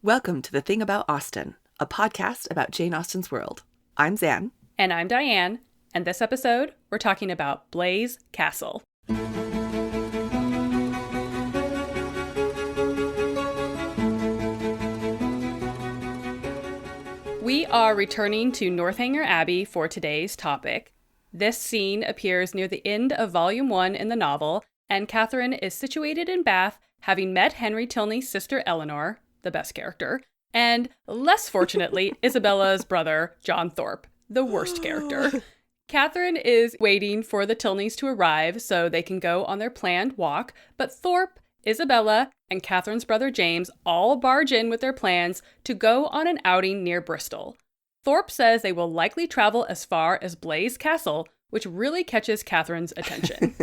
Welcome to The Thing About Austen, a podcast about Jane Austen's world. I'm Zan. And I'm Diane, and this episode, we're talking about Blaize Castle. We are returning to Northanger Abbey for today's topic. This scene appears near the end of Volume 1 in the novel, and Catherine is situated in Bath, having met Henry Tilney's sister Eleanor, the best character, and, less fortunately, Isabella's brother, John Thorpe, the worst character. Catherine is waiting for the Tilneys to arrive so they can go on their planned walk, but Thorpe, Isabella, and Catherine's brother James all barge in with their plans to go on an outing near Bristol. Thorpe says they will likely travel as far as Blaize Castle, which really catches Catherine's attention.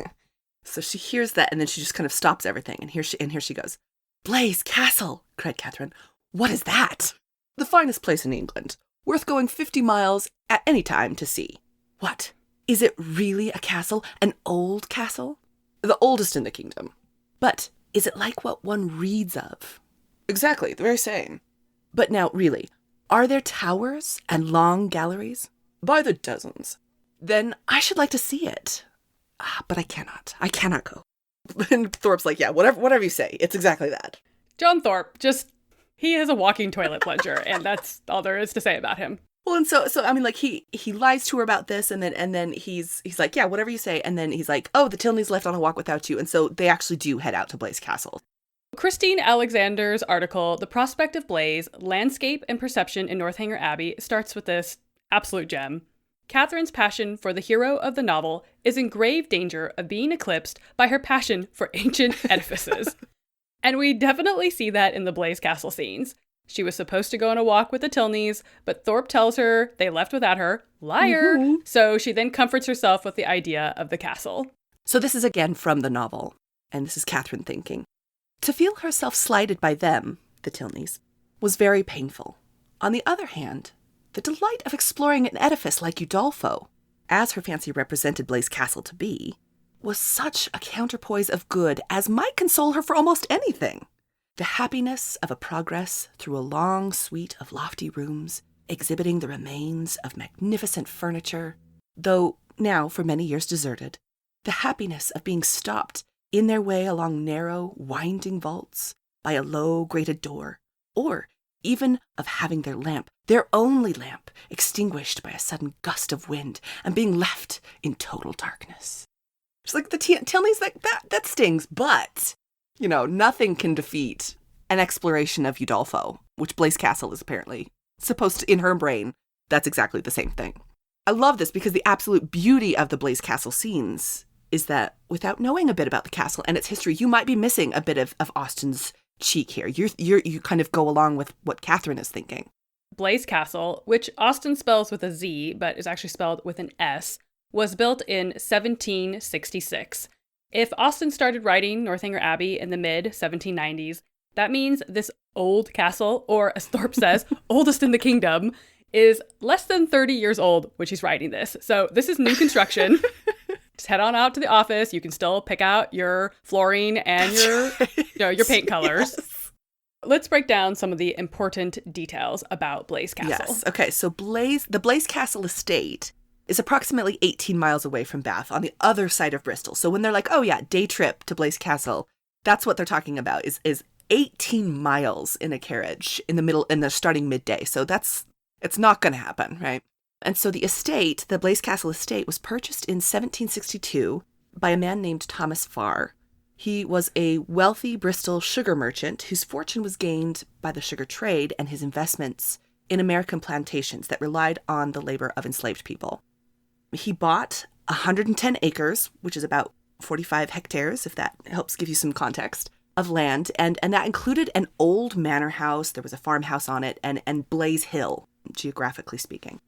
So she hears that, and then she just kind of stops everything, and here she goes. "Blaize Castle!" cried Catherine. "What is that?" "The finest place in England, worth going 50 miles at any time to see." "What? Is it really a castle? An old castle?" "The oldest in the kingdom." "But is it like what one reads of?" "Exactly, the very same." "But now, really, are there towers and long galleries?" "By the dozens." "Then I should like to see it." But I cannot go." And Thorpe's like, "Yeah, whatever you say. It's exactly that." John Thorpe, he is a walking toilet plunger, and that's all there is to say about him. Well, and so I mean, like, he lies to her about this, and then he's like, "Yeah, whatever you say," and then he's like, "Oh, the Tilneys left on a walk without you," and so they actually do head out to Blaize Castle. Christine Alexander's article, The Prospect of Blaize, Landscape and Perception in Northanger Abbey, starts with this absolute gem. Catherine's passion for the hero of the novel is in grave danger of being eclipsed by her passion for ancient edifices. And we definitely see that in the Blaize Castle scenes. She was supposed to go on a walk with the Tilneys, but Thorpe tells her they left without her. Liar! Mm-hmm. So she then comforts herself with the idea of the castle. So this is again from the novel, and this is Catherine thinking. To feel herself slighted by them, the Tilneys, was very painful. On the other hand, the delight of exploring an edifice like Udolpho, as her fancy represented Blaize Castle to be, was such a counterpoise of good as might console her for almost anything. The happiness of a progress through a long suite of lofty rooms, exhibiting the remains of magnificent furniture, though now for many years deserted. The happiness of being stopped in their way along narrow, winding vaults by a low grated door, or even of having their only lamp, extinguished by a sudden gust of wind and being left in total darkness. It's like the Tilneys, like that stings, but, nothing can defeat an exploration of Udolpho, which Blaize Castle is apparently supposed to, in her brain, that's exactly the same thing. I love this because the absolute beauty of the Blaize Castle scenes is that without knowing a bit about the castle and its history, you might be missing a bit of Austen's cheek here. You kind of go along with what Catherine is thinking. Blaize Castle, which Austen spells with a Z, but is actually spelled with an S, was built in 1766. If Austen started writing Northanger Abbey in the mid-1790s, that means this old castle, or as Thorpe says, oldest in the kingdom, is less than 30 years old when she's writing this. So this is new construction. Just head on out to the office. You can still pick out your flooring and your paint colors. Yes. Let's break down some of the important details about Blaize Castle. Yes. Okay. So the Blaize Castle estate is approximately 18 miles away from Bath on the other side of Bristol. So when they're like, "Oh yeah, day trip to Blaize Castle," that's what they're talking about is 18 miles in a carriage in the starting midday. So it's not going to happen, right? And so the Blaize Castle estate, was purchased in 1762 by a man named Thomas Farr. He was a wealthy Bristol sugar merchant whose fortune was gained by the sugar trade and his investments in American plantations that relied on the labor of enslaved people. He bought 110 acres, which is about 45 hectares, if that helps give you some context, of land, and that included an old manor house. There was a farmhouse on it, and Blaize Hill, geographically speaking.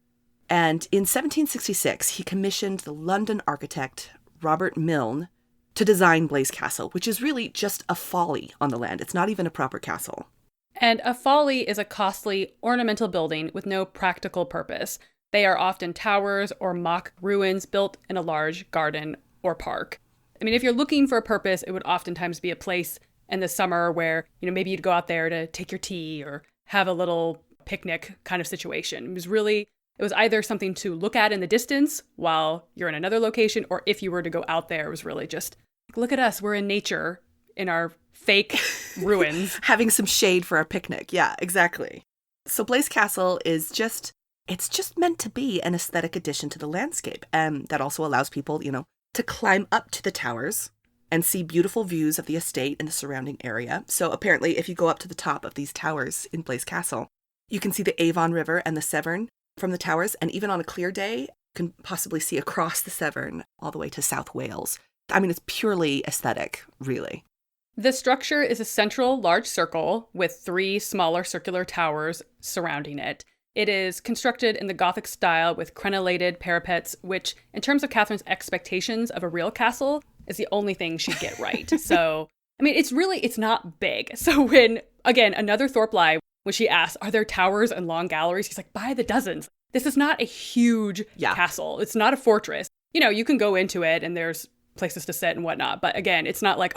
And in 1766, he commissioned the London architect Robert Milne to design Blaize Castle, which is really just a folly on the land. It's not even a proper castle. And a folly is a costly, ornamental building with no practical purpose. They are often towers or mock ruins built in a large garden or park. I mean, if you're looking for a purpose, it would oftentimes be a place in the summer where, maybe you'd go out there to take your tea or have a little picnic kind of situation. It was either something to look at in the distance while you're in another location, or if you were to go out there, it was really just, look at us, we're in nature in our fake ruins. Having some shade for our picnic. Yeah, exactly. So Blaise Castle is it's just meant to be an aesthetic addition to the landscape. And that also allows people, to climb up to the towers and see beautiful views of the estate and the surrounding area. So apparently, if you go up to the top of these towers in Blaise Castle, you can see the Avon River and the Severn from the towers. And even on a clear day, you can possibly see across the Severn all the way to South Wales. I mean, it's purely aesthetic, really. The structure is a central large circle with 3 smaller circular towers surrounding it. It is constructed in the Gothic style with crenellated parapets, which, in terms of Catherine's expectations of a real castle, is the only thing she'd get right. So, I mean, it's not big. So when, again, another Thorpe lie, when she asks, are there towers and long galleries? He's like, by the dozens. This is not a huge castle. It's not a fortress. You can go into it and there's places to sit and whatnot. But again, it's not like,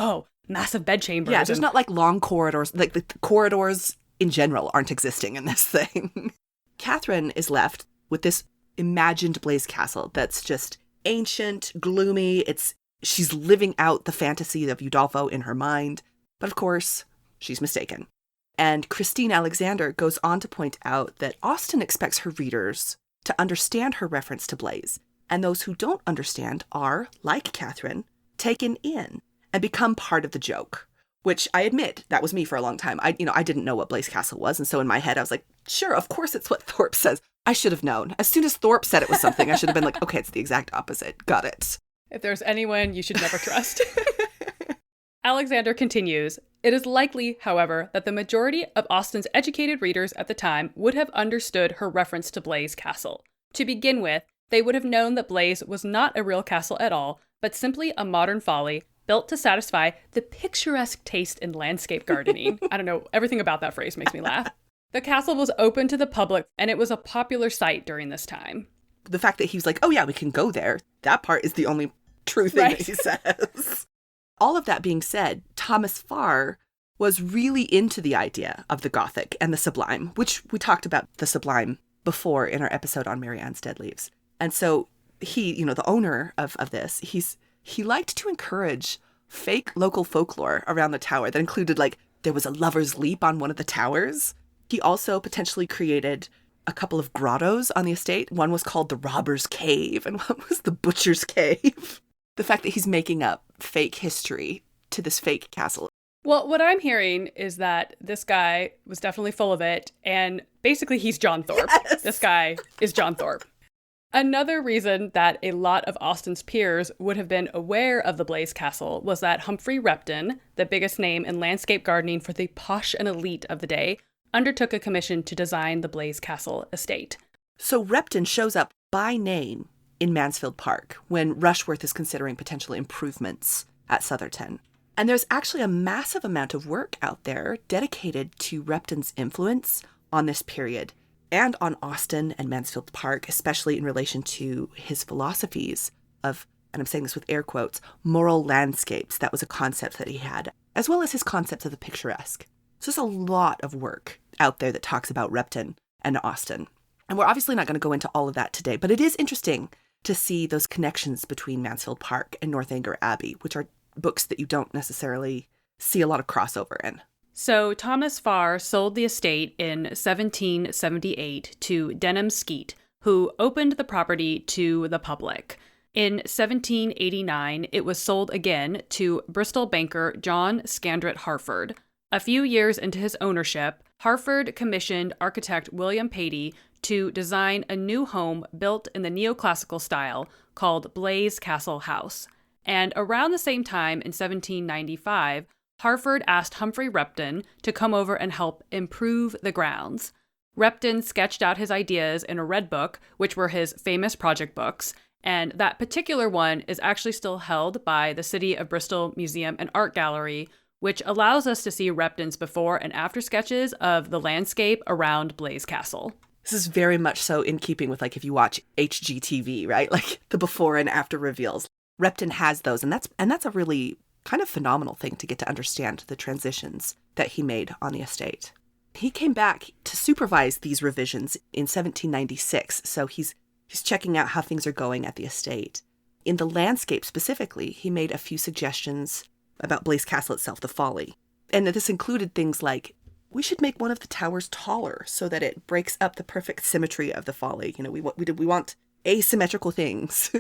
massive bedchambers. Yeah, there's not like long corridors. Like the corridors in general aren't existing in this thing. Catherine is left with this imagined Blaise Castle that's just ancient, gloomy. She's living out the fantasy of Udolpho in her mind. But of course, she's mistaken. And Christine Alexander goes on to point out that Austen expects her readers to understand her reference to Blaise. And those who don't understand are, like Catherine, taken in and become part of the joke. Which I admit, that was me for a long time. I didn't know what Blaise Castle was. And so in my head, I was like, sure, of course it's what Thorpe says. I should have known. As soon as Thorpe said it was something, I should have been like, okay, it's the exact opposite. Got it. If there's anyone you should never trust. Alexander continues, it is likely, however, that the majority of Austen's educated readers at the time would have understood her reference to Blaise Castle. To begin with, they would have known that Blaise was not a real castle at all, but simply a modern folly built to satisfy the picturesque taste in landscape gardening. I don't know, everything about that phrase makes me laugh. The castle was open to the public, and it was a popular site during this time. The fact that he was like, oh yeah, we can go there, that part is the only true thing that he says. All of that being said, Thomas Farr was really into the idea of the Gothic and the Sublime, which we talked about the Sublime before in our episode on Mary Anne's Dead Leaves. And so he, the owner of this, he liked to encourage fake local folklore around the tower that included, like, there was a lover's leap on one of the towers. He also potentially created a couple of grottos on the estate. One was called the Robber's Cave, and one was the Butcher's Cave. The fact that he's making up fake history to this fake castle. Well, what I'm hearing is that this guy was definitely full of it, and basically he's John Thorpe. Yes. This guy is John Thorpe. Another reason that a lot of Austen's peers would have been aware of the Blaise Castle was that Humphrey Repton, the biggest name in landscape gardening for the posh and elite of the day, undertook a commission to design the Blaise Castle estate. So Repton shows up by name in Mansfield Park when Rushworth is considering potential improvements at Southerton. And there's actually a massive amount of work out there dedicated to Repton's influence on this period and on Austen and Mansfield Park, especially in relation to his philosophies of, and I'm saying this with air quotes, moral landscapes. That was a concept that he had, as well as his concepts of the picturesque. So there's a lot of work out there that talks about Repton and Austen. And we're obviously not going to go into all of that today, but it is interesting to see those connections between Mansfield Park and Northanger Abbey, which are books that you don't necessarily see a lot of crossover in. So Thomas Farr sold the estate in 1778 to Denham Skeet, who opened the property to the public. In 1789, it was sold again to Bristol banker John Scandrett Harford. A few years into his ownership, Harford commissioned architect William Patey to design a new home built in the neoclassical style called Blaise Castle House. And around the same time, in 1795, Harford asked Humphrey Repton to come over and help improve the grounds. Repton sketched out his ideas in a red book, which were his famous project books, and that particular one is actually still held by the City of Bristol Museum and Art Gallery, which allows us to see Repton's before and after sketches of the landscape around Blaise Castle. This is very much so in keeping with, like, if you watch HGTV, right? Like the before and after reveals. Repton has those, and that's a really kind of phenomenal thing to get to understand the transitions that he made on the estate. He came back to supervise these revisions in 1796, so he's checking out how things are going at the estate. In the landscape specifically, he made a few suggestions about Blaize Castle itself, the folly. And this included things like, we should make one of the towers taller so that it breaks up the perfect symmetry of the folly. We want asymmetrical things.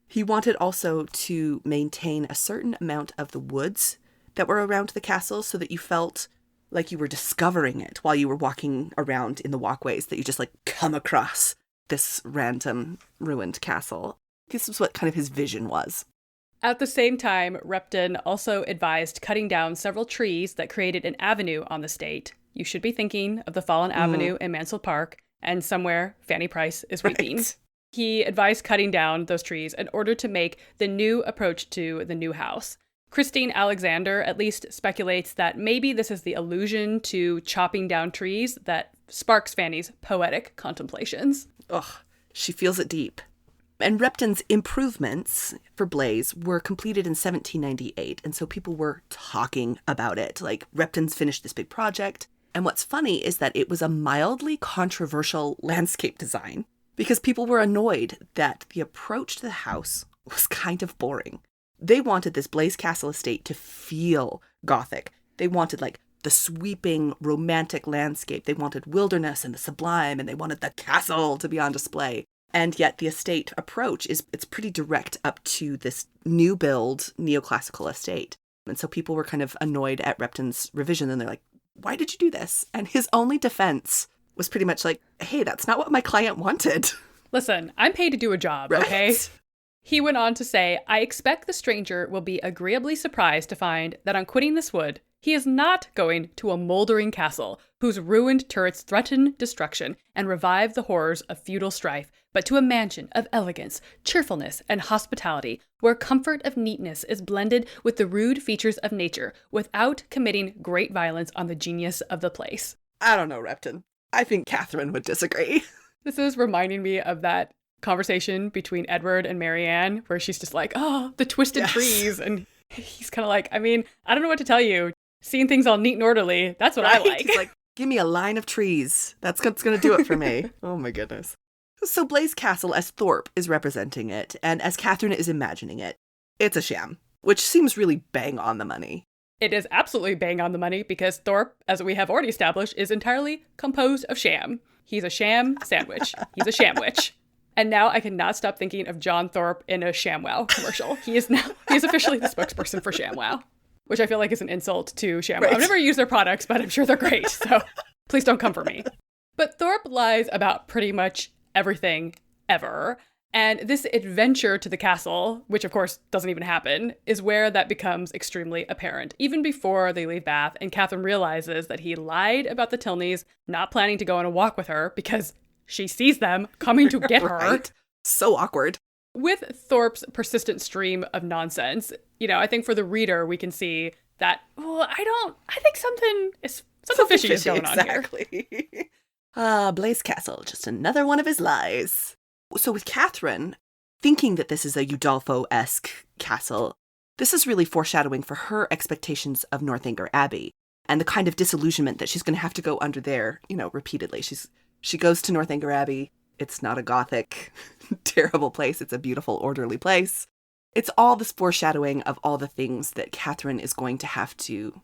He wanted also to maintain a certain amount of the woods that were around the castle so that you felt like you were discovering it while you were walking around in the walkways, that you just come across this random ruined castle. This was what kind of his vision was. At the same time, Repton also advised cutting down several trees that created an avenue on the estate. You should be thinking of the fallen avenue in Mansfield Park, and somewhere Fanny Price is weeping. Right. He advised cutting down those trees in order to make the new approach to the new house. Christine Alexander at least speculates that maybe this is the allusion to chopping down trees that sparks Fanny's poetic contemplations. Ugh, she feels it deep. And Repton's improvements for Blaize were completed in 1798, and so people were talking about it. Repton's finished this big project. And what's funny is that it was a mildly controversial landscape design because people were annoyed that the approach to the house was kind of boring. They wanted this Blaize Castle estate to feel Gothic. They wanted the sweeping romantic landscape. They wanted wilderness and the sublime, and they wanted the castle to be on display. And yet the estate approach it's pretty direct up to this new build neoclassical estate. And so people were kind of annoyed at Repton's revision, and they're like, why did you do this? And his only defense was pretty much hey, that's not what my client wanted. Listen, I'm paid to do a job, right? Okay? He went on to say, I expect the stranger will be agreeably surprised to find that on quitting this wood, he is not going to a moldering castle whose ruined turrets threaten destruction and revive the horrors of feudal strife, but to a mansion of elegance, cheerfulness, and hospitality, where comfort of neatness is blended with the rude features of nature without committing great violence on the genius of the place. I don't know, Repton. I think Catherine would disagree. This is reminding me of that conversation between Edward and Marianne, where she's just the twisted trees. And he's kind of I don't know what to tell you. Seeing things all neat and orderly, that's what I like. He's give me a line of trees. That's what's going to do it for me. Oh my goodness. So Blaize Castle, as Thorpe is representing it, and as Catherine is imagining it, it's a sham, which seems really bang on the money. It is absolutely bang on the money because Thorpe, as we have already established, is entirely composed of sham. He's a sham sandwich. He's a shamwich. And now I cannot stop thinking of John Thorpe in a ShamWow commercial. He is officially the spokesperson for ShamWow, which I feel like is an insult to ShamWow. Right. I've never used their products, but I'm sure they're great. So please don't come for me. But Thorpe lies about pretty much everything ever. And this adventure to the castle, which of course doesn't even happen, is where that becomes extremely apparent. Even before they leave Bath and Catherine realizes that he lied about the Tilneys, not planning to go on a walk with her because she sees them coming to get her. So awkward. With Thorpe's persistent stream of nonsense, I think for the reader, we can see that, I think something fishy is going on here. Exactly. Blaize Castle, just another one of his lies. So with Catherine, thinking that this is a Udolpho-esque castle, this is really foreshadowing for her expectations of Northanger Abbey and the kind of disillusionment that she's going to have to go under there, repeatedly. She goes to Northanger Abbey. It's not a Gothic, terrible place. It's a beautiful, orderly place. It's all this foreshadowing of all the things that Catherine is going to have to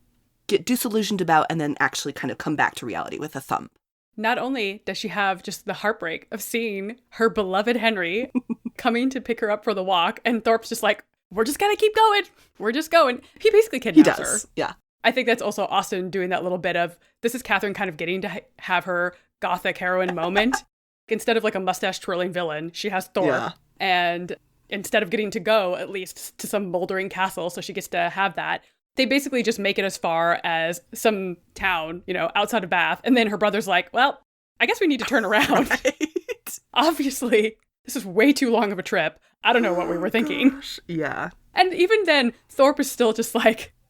get disillusioned about and then actually kind of come back to reality with a thump. Not only does she have just the heartbreak of seeing her beloved Henry coming to pick her up for the walk, and Thorpe's just we're just going to keep going. We're just going. He basically kidnaps her. Yeah. I think that's also Austen doing that little bit of, this is Catherine kind of getting to have her Gothic heroine moment. Instead of a mustache twirling villain, she has Thorpe. Yeah. And instead of getting to go, at least, to some moldering castle, so she gets to have that, they basically just make it as far as some town, outside of Bath. And then her brother's like, well, I guess we need to turn around. Right. Obviously, this is way too long of a trip. I don't know what we were thinking. Gosh. Yeah. And even then, Thorpe is still just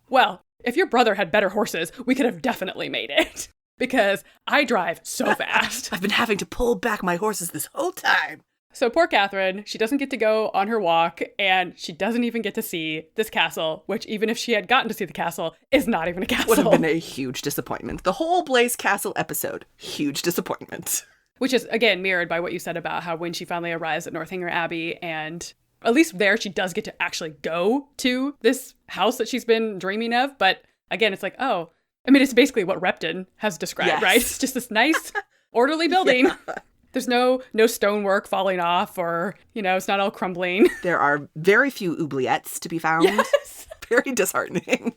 well, if your brother had better horses, we could have definitely made it. Because I drive so fast. I've been having to pull back my horses this whole time. So poor Catherine, she doesn't get to go on her walk, and she doesn't even get to see this castle, which even if she had gotten to see the castle, is not even a castle. Would have been a huge disappointment. The whole Blaize Castle episode, huge disappointment. Which is, again, mirrored by what you said about how when she finally arrives at Northanger Abbey, and at least there she does get to actually go to this house that she's been dreaming of. But again, it's like, oh, I mean, it's basically what Repton has described, yes. Right? It's just this nice, orderly building. Yeah. There's no stonework falling off or, it's not all crumbling. There are very few oubliettes to be found. Yes. Very disheartening.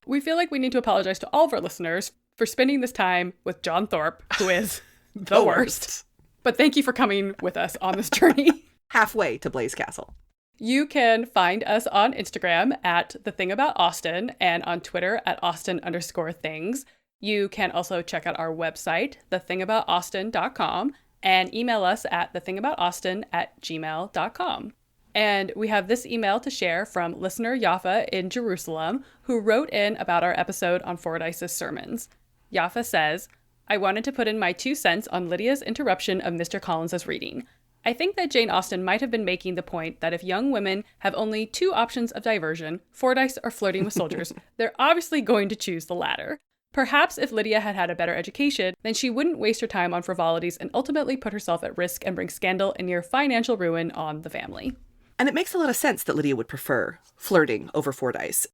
We feel like we need to apologize to all of our listeners for spending this time with John Thorpe, who is the worst. But thank you for coming with us on this journey. Halfway to Blaize Castle. You can find us on Instagram at The Thing About Austin and on Twitter at Austin_things. You can also check out our website, thethingaboutaustin.com, and email us at thethingaboutaustin@gmail.com. And we have this email to share from listener Yaffa in Jerusalem, who wrote in about our episode on Fordyce's sermons. Yaffa says, I wanted to put in my 2 cents on Lydia's interruption of Mr. Collins's reading. I think that Jane Austen might have been making the point that if young women have only 2 options of diversion, Fordyce or flirting with soldiers, they're obviously going to choose the latter. Perhaps if Lydia had had a better education, then she wouldn't waste her time on frivolities and ultimately put herself at risk and bring scandal and near financial ruin on the family. And it makes a lot of sense that Lydia would prefer flirting over Fordyce.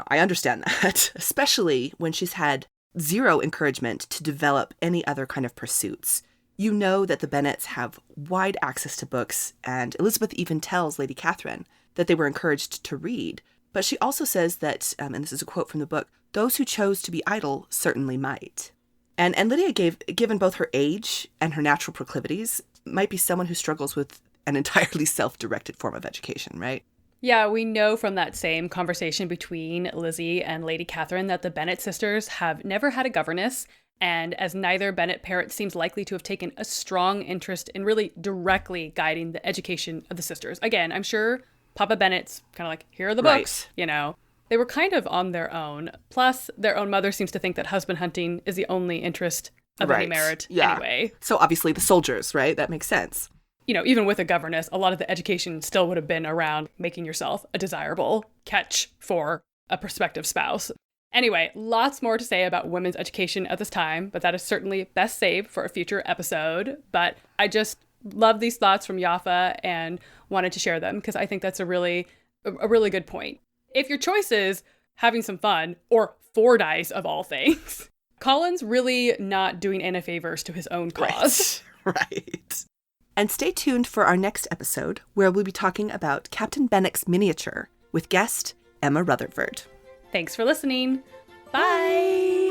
I understand that, especially when she's had 0 encouragement to develop any other kind of pursuits. You know that the Bennets have wide access to books, and Elizabeth even tells Lady Catherine that they were encouraged to read. But she also says that, and this is a quote from the book, those who chose to be idle certainly might. And Lydia, given both her age and her natural proclivities, might be someone who struggles with an entirely self-directed form of education, right? Yeah, we know from that same conversation between Lizzie and Lady Catherine that the Bennet sisters have never had a governess, and as neither Bennet parent seems likely to have taken a strong interest in really directly guiding the education of the sisters. Again, I'm sure Papa Bennet's kind of like, here are the books, They were kind of on their own. Plus, their own mother seems to think that husband hunting is the only interest of any merit anyway. So obviously the soldiers, right? That makes sense. Even with a governess, a lot of the education still would have been around making yourself a desirable catch for a prospective spouse. Anyway, lots more to say about women's education at this time, but that is certainly best saved for a future episode. But I just love these thoughts from Yaffa and wanted to share them because I think that's a really good point. If your choice is having some fun or Fordyce of all things, Colin's really not doing any favors to his own cause. Right. And stay tuned for our next episode where we'll be talking about Captain Benwick's miniature with guest Emma Rutherford. Thanks for listening. Bye.